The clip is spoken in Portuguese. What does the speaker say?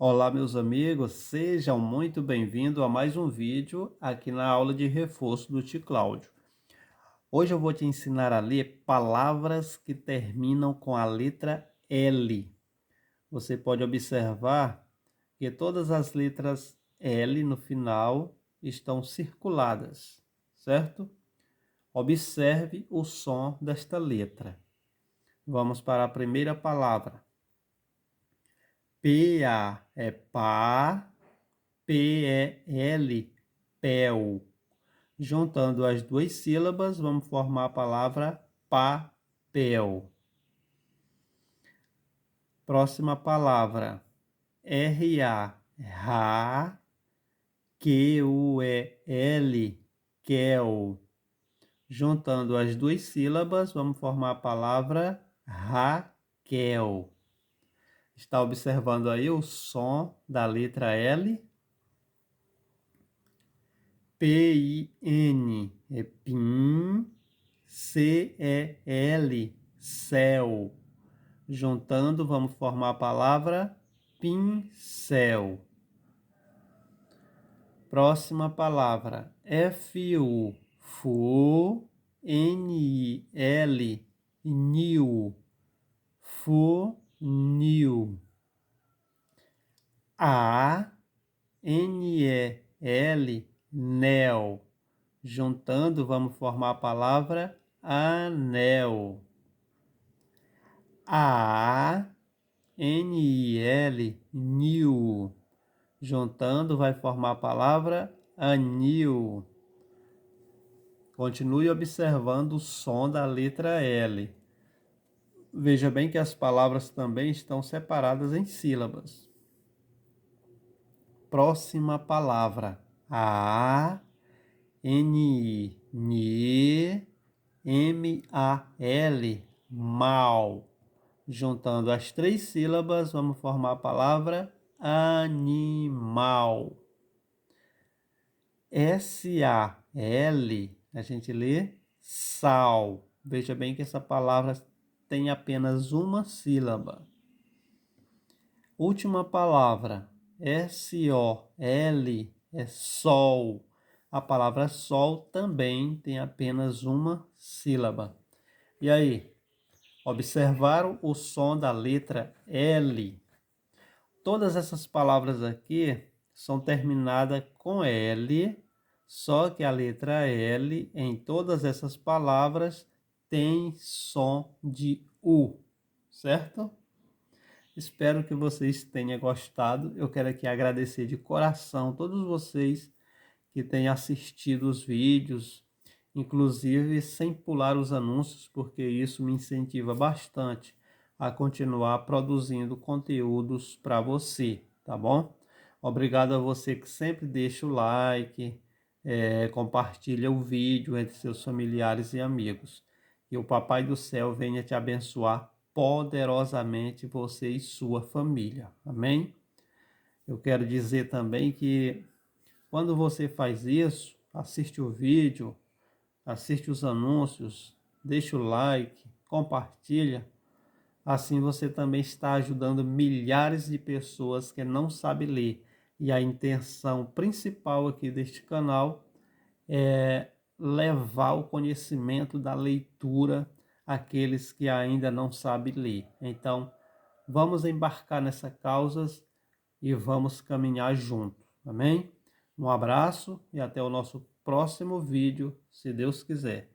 Olá, meus amigos, sejam muito bem-vindos a mais um vídeo aqui na aula de reforço do tio Cláudio. Hoje eu vou te ensinar a ler palavras que terminam com a letra L. Você pode observar que todas as letras L no final estão circuladas, certo? Observe o som desta letra. Vamos para a primeira palavra. P-A é pá. P-E-L, pel. Juntando as duas sílabas, vamos formar a palavra papel. Próxima palavra, R-A, ra, Q-U-E-L, quel. Juntando as duas sílabas, vamos formar a palavra Raquel. Está observando aí o som da letra L? P-I-N é pin, C-E-L, céu. Juntando, vamos formar a palavra pincel. Próxima palavra, F-U, fu, N-I-L, nil, funil. A-N-E-L, nel. Juntando, vamos formar a palavra anel. A-N-I-L, nil. Juntando, vai formar a palavra anil. Continue observando o som da letra L. Veja bem que as palavras também estão separadas em sílabas. Próxima palavra. A-N-I, ni, M-A-L, mal. Juntando as três sílabas, vamos formar a palavra animal. S-A-L, a gente lê sal. Veja bem que essa palavra tem apenas uma sílaba. Última palavra, S-O-L, é sol. A palavra sol também tem apenas uma sílaba. E aí, observaram o som da letra L? Todas essas palavras aqui são terminadas com L, só que a letra L em todas essas palavras tem som de U, certo? Espero que vocês tenham gostado. Eu quero aqui agradecer de coração todos vocês que têm assistido os vídeos, inclusive sem pular os anúncios, porque isso me incentiva bastante a continuar produzindo conteúdos para você, tá bom? Obrigado a você que sempre deixa o like, compartilha o vídeo entre seus familiares e amigos. Que o Papai do Céu venha te abençoar poderosamente, você e sua família. Amém? Eu quero dizer também que quando você faz isso, assiste o vídeo, assiste os anúncios, deixa o like, compartilha. Assim você também está ajudando milhares de pessoas que não sabem ler. E a intenção principal aqui deste canal é levar o conhecimento da leitura àqueles que ainda não sabem ler. Então, vamos embarcar nessa causa e vamos caminhar junto. Amém? Um abraço e até o nosso próximo vídeo, se Deus quiser.